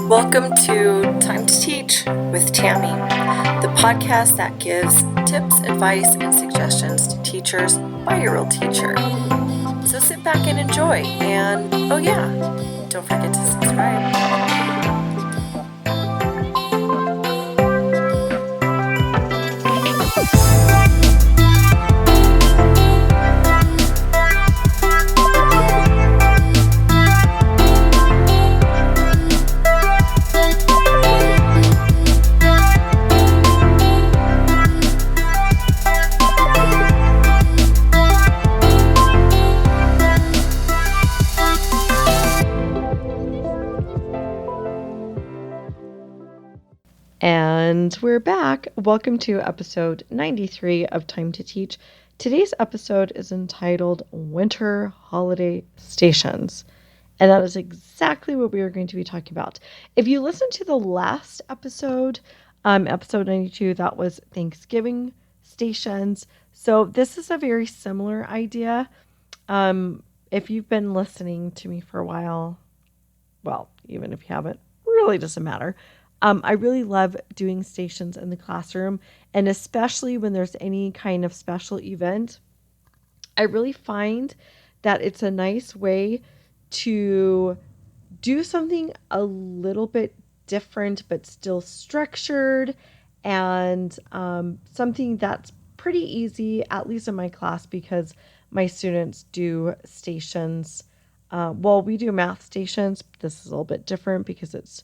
Welcome to Time to Teach with Tammy, the podcast that gives tips, advice, and suggestions to teachers by a real teacher. So sit back and enjoy. And oh yeah, don't forget to subscribe. And we're back. Welcome to episode 93 of Time to Teach. Today's episode is entitled Winter Holiday Stations. And that is exactly what we are going to be talking about. If you listened to the last episode, episode 92, that was Thanksgiving stations. So this is a very similar idea. If you've been listening to me for a while, well, even if you haven't, really doesn't matter. I really love doing stations in the classroom, and especially when there's any kind of special event, I really find that it's a nice way to do something a little bit different, but still structured, and something that's pretty easy, at least in my class, because my students do stations. We do math stations. This is a little bit different because it's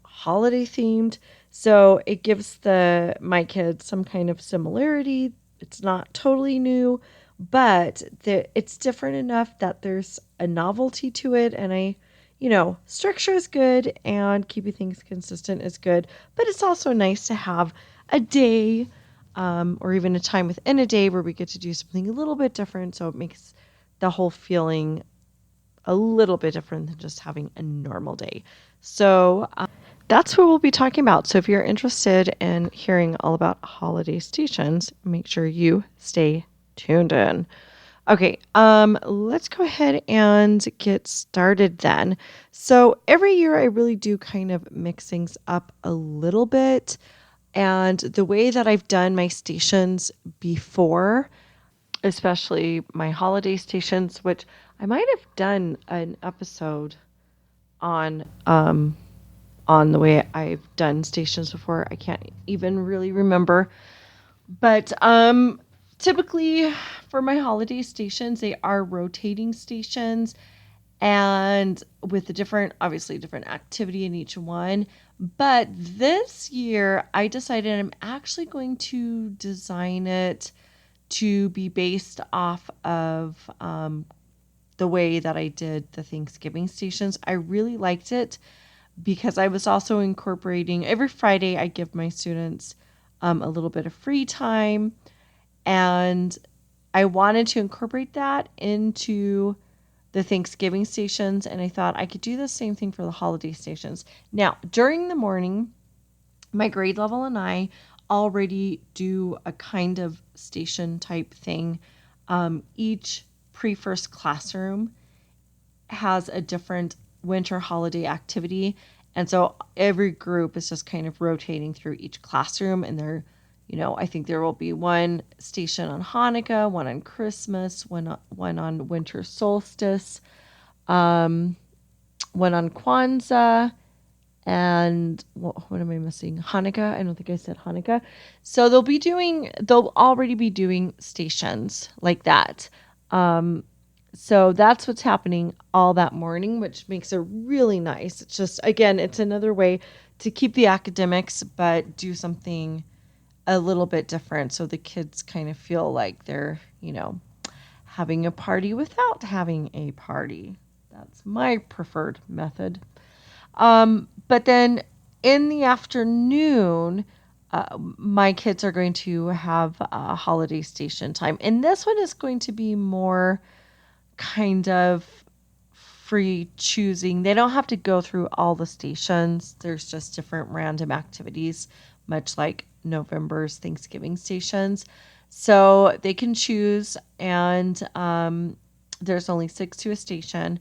holiday themed. So it gives my kids some kind of similarity. It's not totally new, but it's different enough that there's a novelty to it. And structure is good and keeping things consistent is good, but it's also nice to have a day or even a time within a day where we get to do something a little bit different. So it makes the whole feeling a little bit different than just having a normal day. So that's what we'll be talking about. So if you're interested in hearing all about holiday stations, make sure you stay tuned in. Okay, let's go ahead and get started then. So every year I really do kind of mix things up a little bit. And the way that I've done my stations before, especially my holiday stations, which I might have done an episode on the way I've done stations before. I can't even really remember. But typically for my holiday stations, they are rotating stations and with obviously different activity in each one. But this year I decided I'm actually going to design it to be based off of the way that I did the Thanksgiving stations. I really liked it because I was also incorporating every Friday. I give my students a little bit of free time, and I wanted to incorporate that into the Thanksgiving stations, and I thought I could do the same thing for the holiday stations. Now, during the morning, my grade level and I already do a kind of station type thing. Each pre-first classroom has a different winter holiday activity, and so every group is just kind of rotating through each classroom, and I think there will be one station on Hanukkah, one on Christmas, one on winter solstice, one on Kwanzaa, and what am I missing? Hanukkah. I don't think I said Hanukkah. So they'll already be doing stations like that. So that's what's happening all that morning, which makes it really nice. It's just, again, it's another way to keep the academics, but do something a little bit different. So the kids kind of feel like they're, having a party without having a party. That's my preferred method. But then in the afternoon, my kids are going to have a holiday station time. And this one is going to be more kind of free choosing. They don't have to go through all the stations. There's just different random activities, much like November's Thanksgiving stations. So they can choose, and there's only 6 to a station.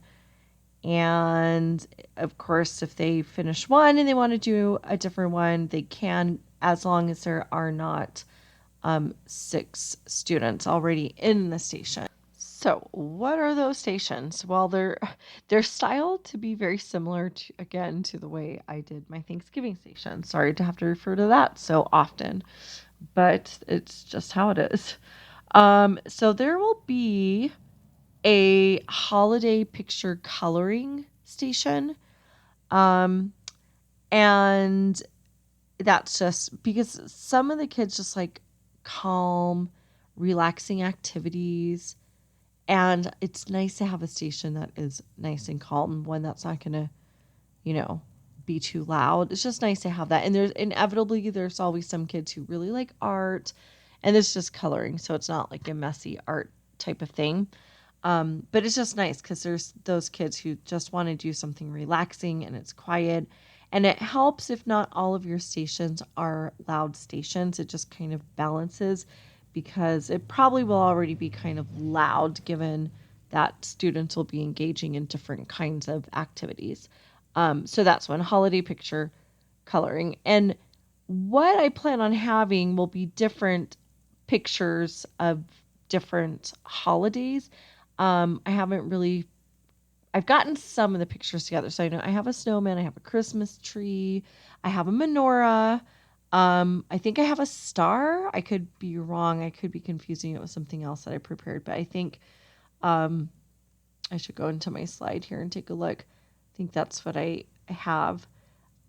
And of course, if they finish one and they want to do a different one, they can, as long as there are not 6 students already in the station. So, what are those stations? Well, they're styled to be very similar to, again, to the way I did my Thanksgiving station. Sorry to have to refer to that so often, but it's just how it is. So there will be a holiday picture coloring station. Um, and that's just because some of the kids just like calm, relaxing activities. And it's nice to have a station that is nice and calm, one that's not going to, you know, be too loud. It's just nice to have that. And there's always some kids who really like art, and it's just coloring. So it's not like a messy art type of thing. But it's just nice because there's those kids who just want to do something relaxing and it's quiet. And it helps if not all of your stations are loud stations. It just kind of balances because it probably will already be kind of loud given that students will be engaging in different kinds of activities. So that's one holiday picture coloring. And what I plan on having will be different pictures of different holidays. I haven't really, I've gotten some of the pictures together. So I know I have a snowman, I have a Christmas tree, I have a menorah. I think I have a star. I could be wrong. I could be confusing it with something else that I prepared, but I think um, I should go into my slide here and take a look. I think that's what I have.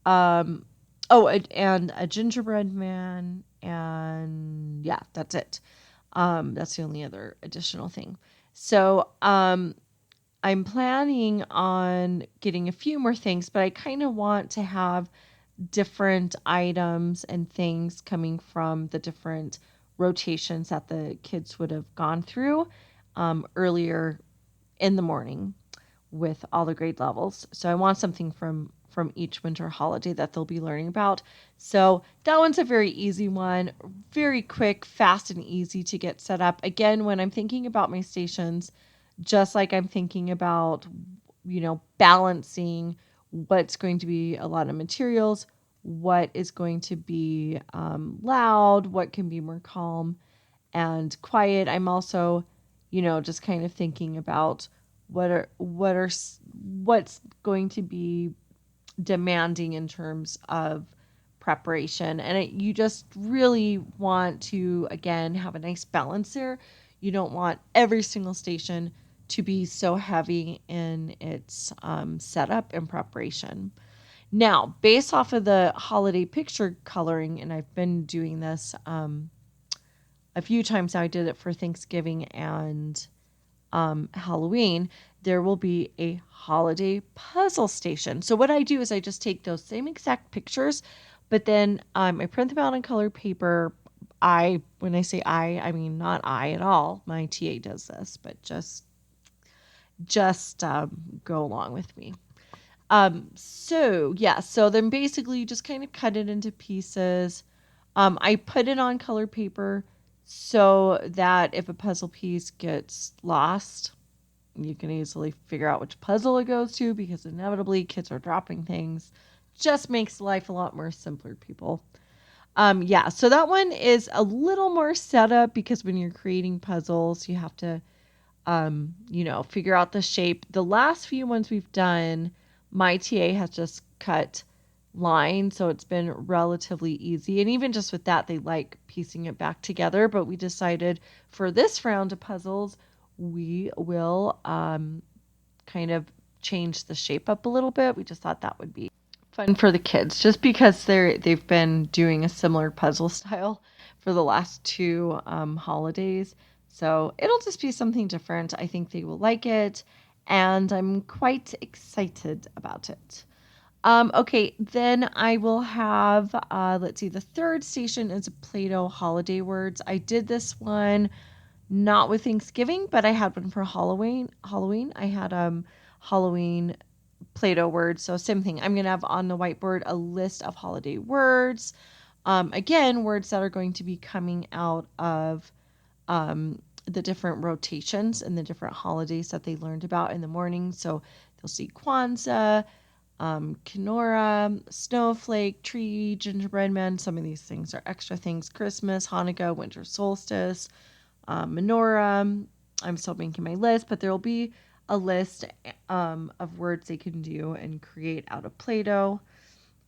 Um, and a gingerbread man, and yeah, that's it. That's the only other additional thing. So, I'm planning on getting a few more things, but I kind of want to have different items and things coming from the different rotations that the kids would have gone through earlier in the morning with all the grade levels. So I want something from each winter holiday that they'll be learning about. So that one's a very easy one, very quick, fast and easy to get set up. Again, when I'm thinking about my stations, just like I'm thinking about, balancing what's going to be a lot of materials, what is going to be loud, what can be more calm and quiet. I'm also, just kind of thinking about what's going to be demanding in terms of preparation. And you just really want to, again, have a nice balance there. You don't want every single station to be so heavy in its setup and preparation. Now, based off of the holiday picture coloring, and I've been doing this a few times now, I did it for Thanksgiving and Halloween, there will be a holiday puzzle station. So what I do is I just take those same exact pictures, but then I print them out on colored paper. When I say I mean not I at all. My TA does this, but just go along with me. So yeah, so then basically you just kind of cut it into pieces. I put it on colored paper so that if a puzzle piece gets lost, you can easily figure out which puzzle it goes to because inevitably kids are dropping things. Just makes life a lot more simpler, people. Yeah, so that one is a little more setup because when you're creating puzzles, you have to, figure out the shape. The last few ones we've done, my TA has just cut lines, so it's been relatively easy. And even just with that, they like piecing it back together. But we decided for this round of puzzles, we will kind of change the shape up a little bit. We just thought that would be fun for the kids, just because they've been doing a similar puzzle style for the last 2 holidays. So it'll just be something different. I think they will like it, and I'm quite excited about it. Okay, then I will have, let's see, the third station is Play-Doh holiday words. I did this one not with Thanksgiving, but I had one for Halloween. I had Halloween Play-Doh words. So same thing. I'm gonna have on the whiteboard a list of holiday words. Again, words that are going to be coming out of the different rotations and the different holidays that they learned about in the morning. So They'll see Kwanzaa, Kenora, snowflake, tree, gingerbread man. Some of these things are extra things. Christmas, Hanukkah, winter solstice, menorah. I'm still making my list, but there will be a list of words they can do and create out of Play-Doh.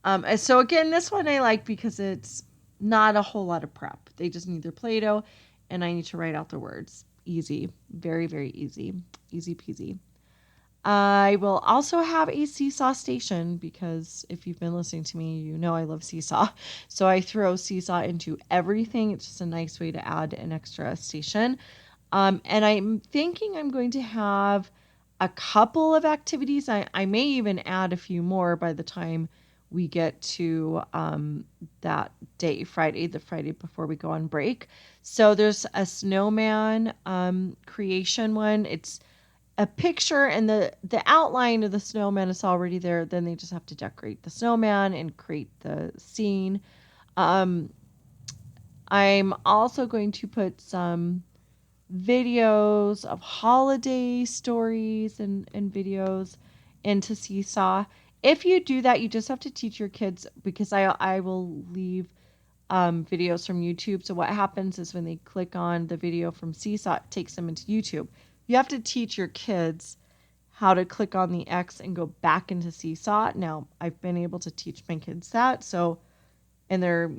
And so again, this one I like because it's not a whole lot of prep. They just need their Play-Doh, and I need to write out the words. Easy, very, very easy, easy peasy. I will also have a seesaw station because if you've been listening to me, you know I love seesaw. So I throw seesaw into everything. It's just a nice way to add an extra station. And I'm thinking I'm going to have a couple of activities. I may even add a few more by the time we get to that day, Friday, the Friday before we go on break. So there's a snowman creation one. It's a picture, and the outline of the snowman is already there. Then they just have to decorate the snowman and create the scene. I'm also going to put some videos of holiday stories and videos into Seesaw. If you do that, you just have to teach your kids, because I will leave videos from YouTube. So what happens is when they click on the video from Seesaw, it takes them into YouTube. You have to teach your kids how to click on the X and go back into Seesaw. Now, I've been able to teach my kids that. So, and they're,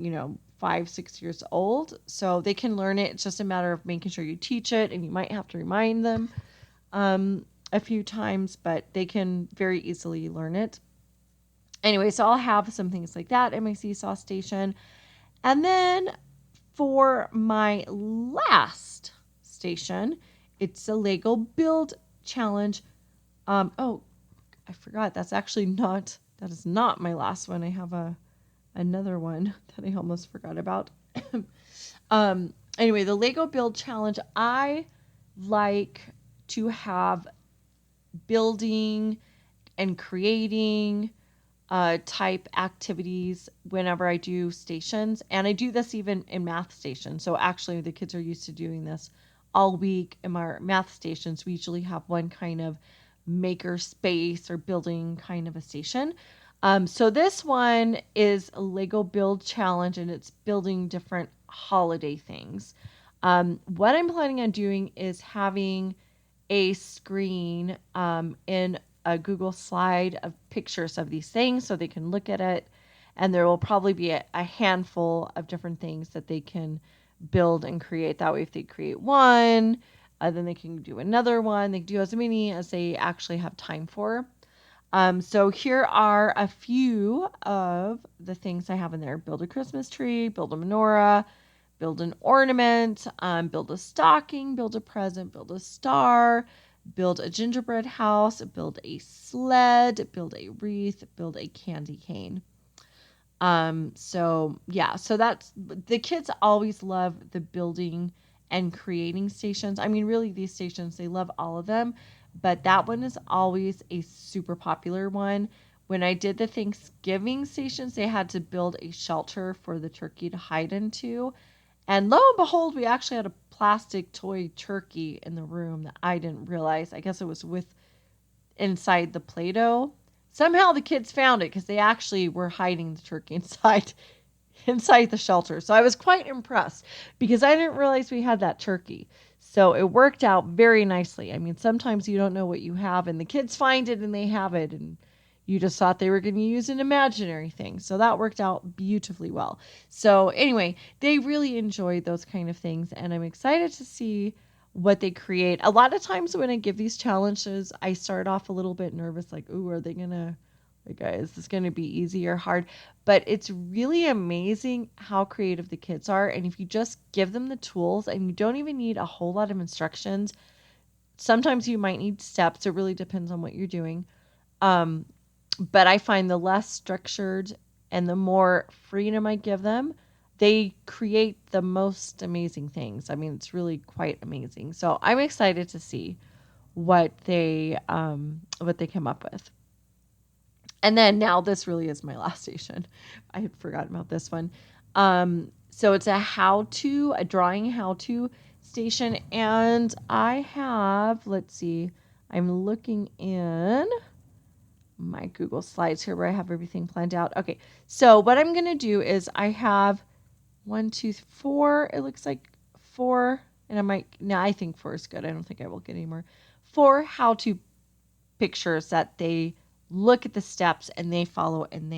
5, 6 years old. So they can learn it. It's just a matter of making sure you teach it, and you might have to remind them a few times, but they can very easily learn it. Anyway, so I'll have some things like that in my Seesaw station. And then for my last station, it's a Lego Build Challenge. Oh, I forgot. That is not my last one. I have another one that I almost forgot about. Anyway, the Lego Build Challenge, I like to have building and creating type activities whenever I do stations. And I do this even in math stations. So actually the kids are used to doing this all week in our math stations. We usually have one kind of maker space or building kind of a station. So this one is a Lego Build Challenge, and it's building different holiday things. What I'm planning on doing is having a screen in a Google slide of pictures of these things so they can look at it. And there will probably be a handful of different things that they can build and create. That way, if they create one, then they can do another one. They can do as many as they actually have time for. So here are a few of the things I have in there. Build a Christmas tree, build a menorah, build an ornament, build a stocking, build a present, build a star, build a gingerbread house, build a sled, build a wreath, build a candy cane. So that's, the kids always love the building and creating stations. I mean, really, these stations, they love all of them, but that one is always a super popular one. When I did the Thanksgiving stations, they had to build a shelter for the turkey to hide into. And lo and behold, we actually had a plastic toy turkey in the room that I didn't realize. I guess it was with inside the Play-Doh. Somehow the kids found it because they actually were hiding the turkey inside the shelter. So I was quite impressed because I didn't realize we had that turkey. So it worked out very nicely. I mean, sometimes you don't know what you have, and the kids find it and they have it, and you just thought they were going to use an imaginary thing. So that worked out beautifully well. So anyway, they really enjoyed those kind of things, and I'm excited to see what they create. A lot of times when I give these challenges, I start off a little bit nervous, like, ooh, are they going to, is this going to be easy or hard? But it's really amazing how creative the kids are. And if you just give them the tools, and you don't even need a whole lot of instructions, sometimes you might need steps. It really depends on what you're doing. But I find the less structured and the more freedom I give them, they create the most amazing things. I mean, it's really quite amazing. So I'm excited to see what they come up with. And then now this really is my last station. I had forgotten about this one. So it's a drawing how-to station. And I have, let's see, I'm looking in. my Google Slides here where I have everything planned out. Okay, so what I'm going to do is I have 1, 2, 4. It looks like 4, and I think 4 is good. I don't think I will get any more. 4 how-to pictures that they look at the steps and they follow and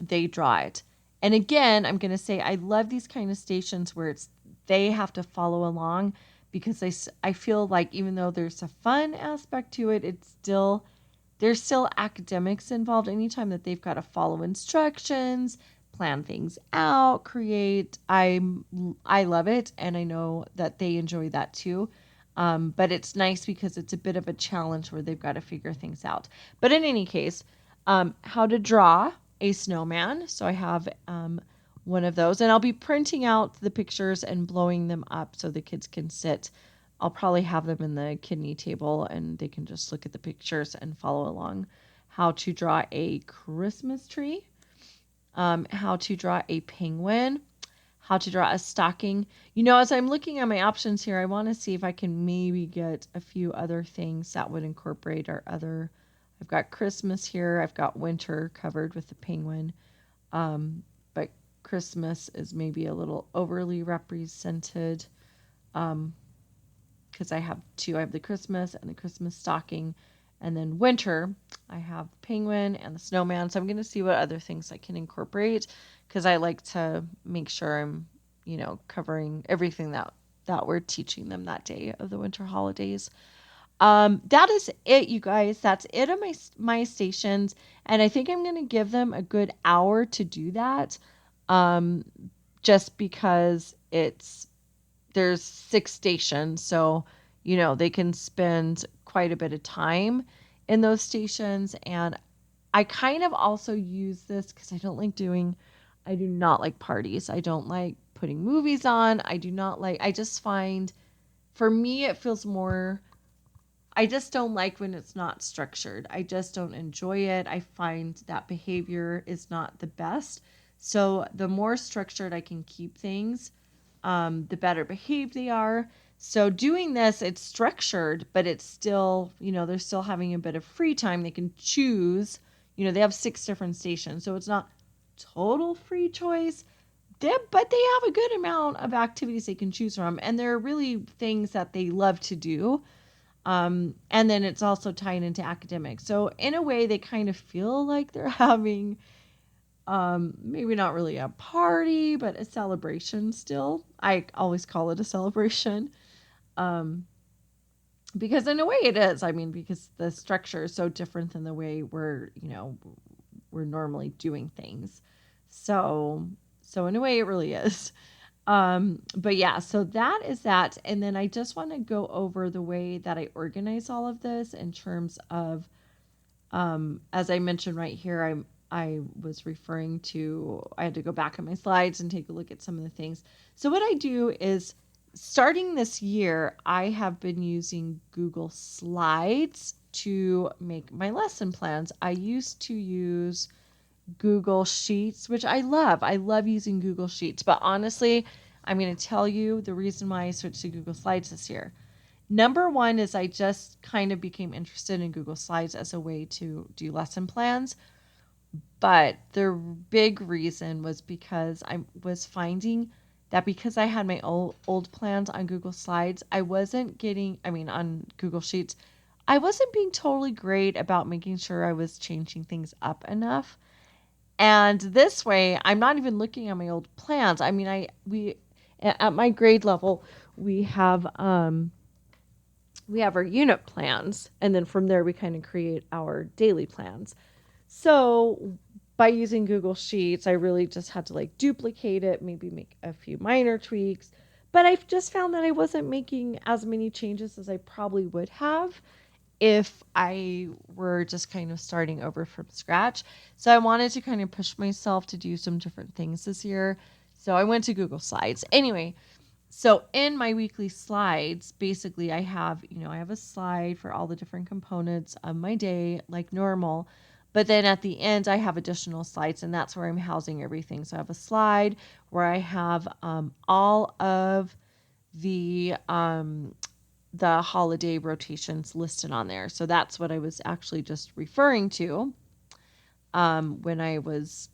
they draw it. And again, I'm going to say I love these kind of stations where they have to follow along, because I feel like even though there's a fun aspect to it, there's still academics involved anytime that they've got to follow instructions, plan things out, create. I love it, and I know that they enjoy that too. But it's nice because it's a bit of a challenge where they've got to figure things out. But in any case, how to draw a snowman. So I have one of those, and I'll be printing out the pictures and blowing them up so the kids can sit. I'll probably have them in the kidney table and they can just look at the pictures and follow along. How to draw a Christmas tree, how to draw a penguin, how to draw a stocking. As I'm looking at my options here, I want to see if I can maybe get a few other things that would incorporate our other. I've got Christmas here. I've got winter covered with the penguin. But Christmas is maybe a little overly represented. Because I have two. I have the Christmas and the Christmas stocking. And then winter, I have the penguin and the snowman. So I'm going to see what other things I can incorporate, because I like to make sure I'm, covering everything that we're teaching them that day of the winter holidays. That is it, you guys. That's it on my stations. And I think I'm going to give them a good hour to do that. Just because there's 6 stations. So, they can spend quite a bit of time in those stations. And I kind of also use this because I do not like parties. I don't like putting movies on. I just find, for me, it feels more, I just don't like when it's not structured. I just don't enjoy it. I find that behavior is not the best. So the more structured I can keep things, the better behaved they are. So doing this, it's structured, but it's still, they're still having a bit of free time. They can choose, they have 6 different stations. So it's not total free choice, but they have a good amount of activities they can choose from. And they're really things that they love to do. And then it's also tied into academics. So in a way, they kind of feel like they're having maybe not really a party, but a celebration still. I always call it a celebration. Because in a way it is. I mean, because the structure is so different than the way we're normally doing things. So in a way it really is. But yeah, so that is that. And then I just want to go over the way that I organize all of this in terms of, as I mentioned right here, I was referring to, I had to go back on my slides and take a look at some of the things. So what I do is, starting this year, I have been using Google Slides to make my lesson plans. I used to use Google Sheets, which I love. I love using Google Sheets. But honestly, I'm going to tell you the reason why I switched to Google Slides this year. Number one is I just kind of became interested in Google Slides as a way to do lesson plans. But the big reason was because I was finding that because I had my old plans on Google Slides, I wasn't on Google Sheets, I wasn't being totally great about making sure I was changing things up enough. And this way, I'm not even looking at my old plans. I mean, we at my grade level, we have our unit plans, and then from there we kind of create our daily plans. So by using Google Sheets, I really just had to duplicate it, maybe make a few minor tweaks. But I've just found that I wasn't making as many changes as I probably would have if I were just kind of starting over from scratch. So I wanted to kind of push myself to do some different things this year. So I went to Google Slides. Anyway, so in my weekly slides, basically I have a slide for all the different components of my day like normal. But then at the end, I have additional slides, and that's where I'm housing everything. So I have a slide where I have all of the the holiday rotations listed on there. So that's what I was actually just referring to when I was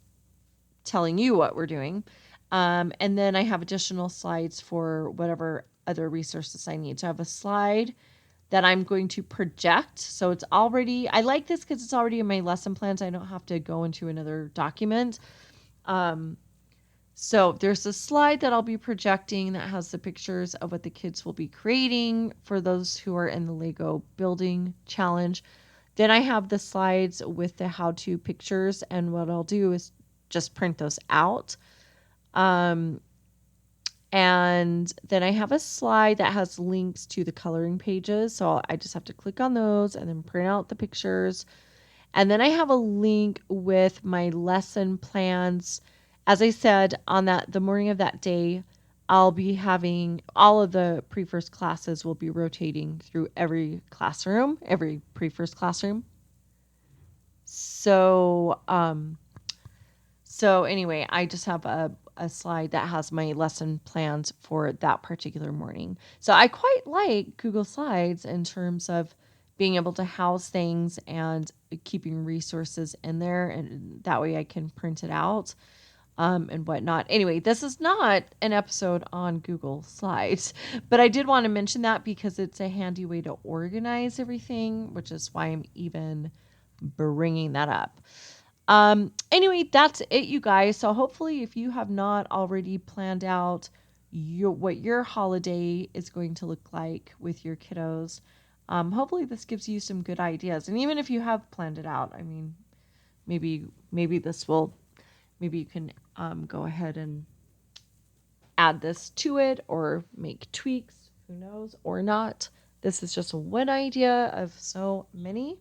telling you what we're doing. And then I have additional slides for whatever other resources I need. So I have a slide that I'm going to project. So it's already, I like this because it's already in my lesson plans. I don't have to go into another document. So there's a slide that I'll be projecting that has the pictures of what the kids will be creating for those who are in the Lego building challenge. Then I have the slides with the how-to pictures, and what I'll do is just print those out. And then I have a slide that has links to the coloring pages. So I just have to click on those and then print out the pictures. And then I have a link with my lesson plans. As I said, on the morning of that day, I'll be having all of the pre-first classes will be rotating through every classroom, every pre-first classroom. So anyway, I just have a slide that has my lesson plans for that particular morning. So I quite like Google Slides in terms of being able to house things and keeping resources in there, and that way I can print it out and whatnot. Anyway, this is not an episode on Google Slides, but I did want to mention that because it's a handy way to organize everything, which is why I'm even bringing that up. Anyway, that's it, you guys. So hopefully, if you have not already planned out what your holiday is going to look like with your kiddos, hopefully this gives you some good ideas. And even if you have planned it out, I mean, maybe this will, maybe you can go ahead and add this to it or make tweaks. Who knows, or not. This is just one idea of so many.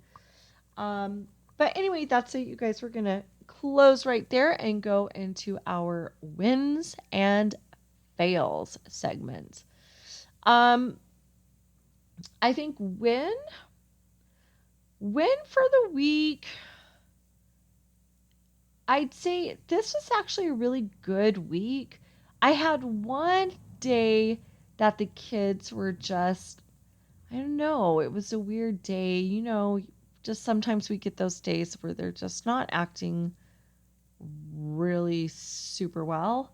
But anyway, that's it, you guys. We're going to close right there and go into our wins and fails segment. I think win for the week, I'd say this was actually a really good week. I had one day that the kids were just, I don't know, it was a weird day. Just sometimes we get those days where they're just not acting really super well.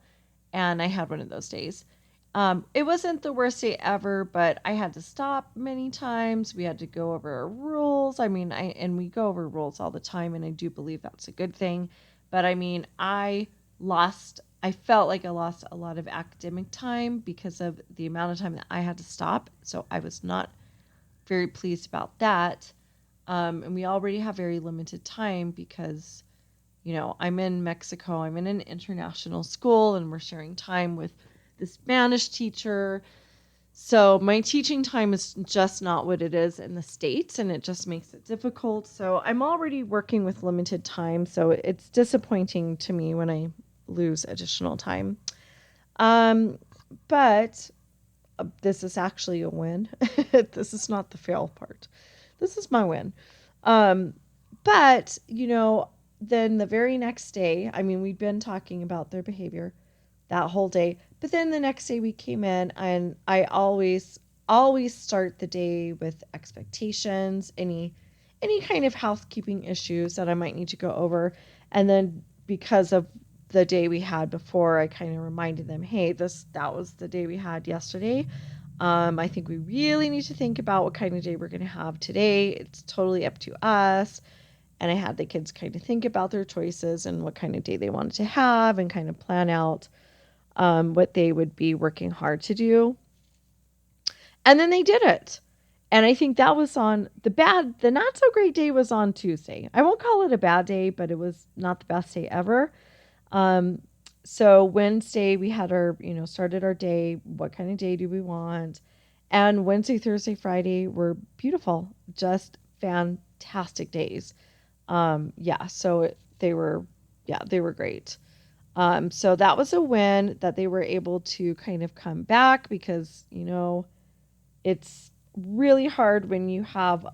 And I had one of those days. It wasn't the worst day ever, but I had to stop many times. We had to go over rules. I mean, and we go over rules all the time, and I do believe that's a good thing. But I mean, I felt like I lost a lot of academic time because of the amount of time that I had to stop. So I was not very pleased about that. And we already have very limited time because, I'm in Mexico. I'm in an international school, and we're sharing time with the Spanish teacher. So my teaching time is just not what it is in the States, and it just makes it difficult. So I'm already working with limited time. So it's disappointing to me when I lose additional time. But this is actually a win. This is not the fail part. This is my win. But, then the very next day, I mean, we'd been talking about their behavior that whole day. But then the next day we came in, and I always start the day with expectations, any kind of housekeeping issues that I might need to go over. And then because of the day we had before, I kind of reminded them, hey, that was the day we had yesterday. I think we really need to think about what kind of day we're going to have today. It's totally up to us. And I had the kids kind of think about their choices and what kind of day they wanted to have and kind of plan out what they would be working hard to do. And then they did it. And I think that was on the not so great day was on Tuesday. I won't call it a bad day, but it was not the best day ever. So Wednesday we had started our day. What kind of day do we want? And Wednesday, Thursday, Friday were beautiful, just fantastic days. They were great. So that was a win that they were able to kind of come back because, it's really hard when you have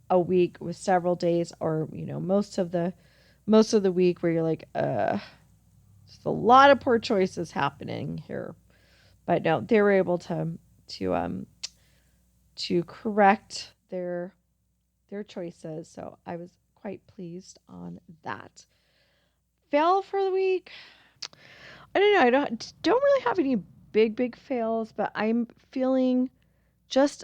a week with several days or, most of the week where you're like, there's a lot of poor choices happening here. But no, they were able to to correct their choices. So I was quite pleased on that. Fail for the week. I don't know. I don't really have any big fails, but I'm feeling just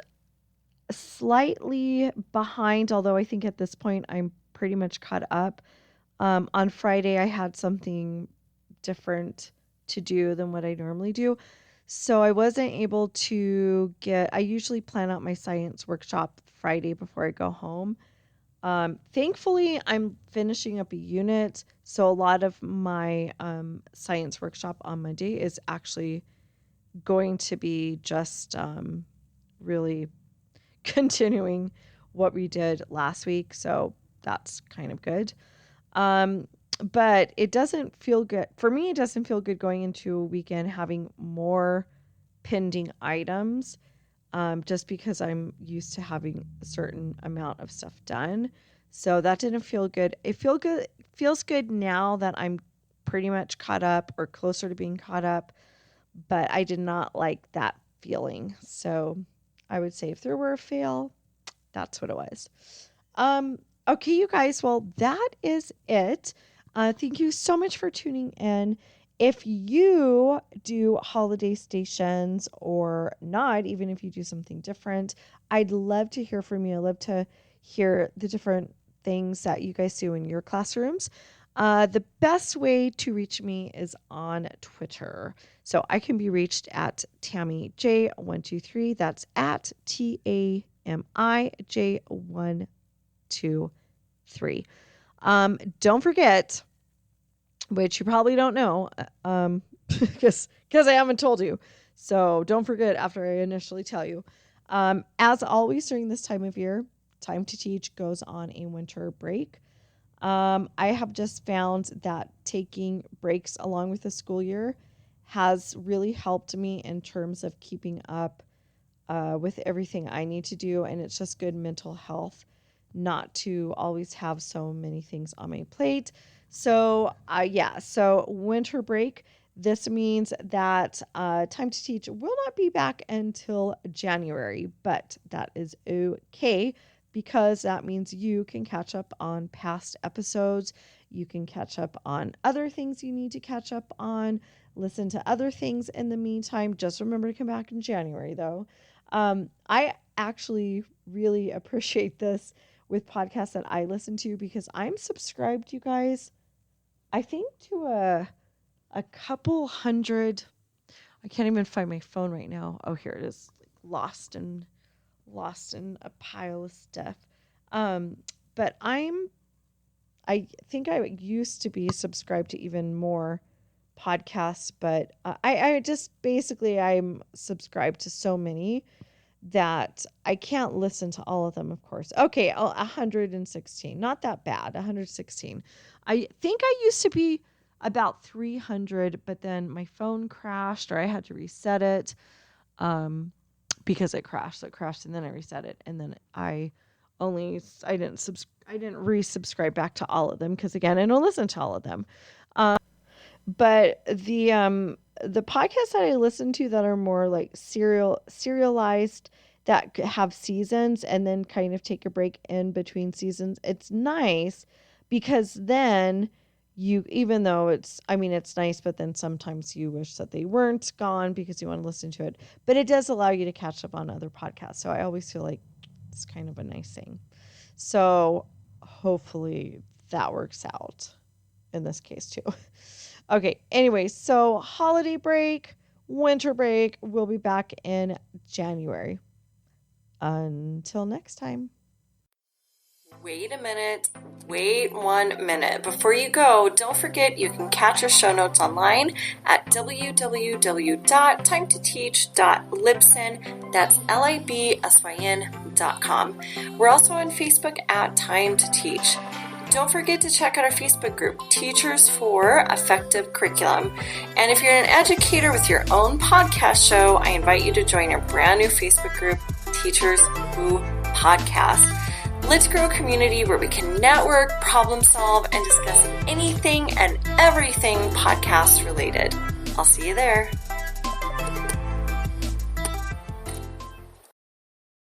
slightly behind, although I think at this point I'm pretty much caught up. On Friday, I had something different to do than what I normally do. So I wasn't able to I usually plan out my science workshop Friday before I go home. Thankfully, I'm finishing up a unit. So a lot of my science workshop on Monday is actually going to be just really continuing what we did last week. So that's kind of good. But it doesn't feel good. For me, it doesn't feel good going into a weekend having more pending items, just because I'm used to having a certain amount of stuff done. So that didn't feel good. It feels good now that I'm pretty much caught up or closer to being caught up, but I did not like that feeling. So I would say if there were a fail, that's what it was. Okay, you guys, well, that is it. Thank you so much for tuning in. If you do holiday stations or not, even if you do something different, I'd love to hear from you. I'd love to hear the different things that you guys do in your classrooms. The best way to reach me is on Twitter. So I can be reached at TammyJ123. That's at TAMIJ123. Don't forget, which you probably don't know, because I haven't told you. So don't forget after I initially tell you. As always during this time of year, Time to Teach goes on a winter break. I have just found that taking breaks along with the school year has really helped me in terms of keeping up with everything I need to do. And it's just good mental health not to always have so many things on my plate. So so winter break. This means that Time to Teach will not be back until January, but that is okay because that means you can catch up on past episodes. You can catch up on other things you need to catch up on, listen to other things in the meantime. Just remember to come back in January, though. I actually really appreciate this with podcasts that I listen to because I'm subscribed, you guys, I think to a couple hundred. I can't even find my phone right now. Oh, here it is, lost in a pile of stuff. But I think I used to be subscribed to even more podcasts, but I just basically I'm subscribed to so many that I can't listen to all of them, of course. Okay, 116. Not that bad. 116. I think I used to be about 300, but then my phone crashed or I had to reset it because it crashed. So it crashed and then I reset it. And then I didn't resubscribe back to all of them because, again, I don't listen to all of them. But the podcasts that I listen to that are more like serialized, that have seasons and then kind of take a break in between seasons, it's nice because then even though it's nice, but then sometimes you wish that they weren't gone because you want to listen to it. But it does allow you to catch up on other podcasts. So I always feel like it's kind of a nice thing. So hopefully that works out in this case too. Okay, anyway, so holiday break, winter break, we'll be back in January. Until next time. Wait a minute. Wait 1 minute. Before you go, don't forget you can catch our show notes online at www.timetoteach.libsyn. That's libsyn.com. We're also on Facebook at Time to Teach. Don't forget to check out our Facebook group, Teachers for Effective Curriculum. And if you're an educator with your own podcast show, I invite you to join our brand new Facebook group, Teachers Who Podcast. Let's grow a community where we can network, problem solve, and discuss anything and everything podcast related. I'll see you there.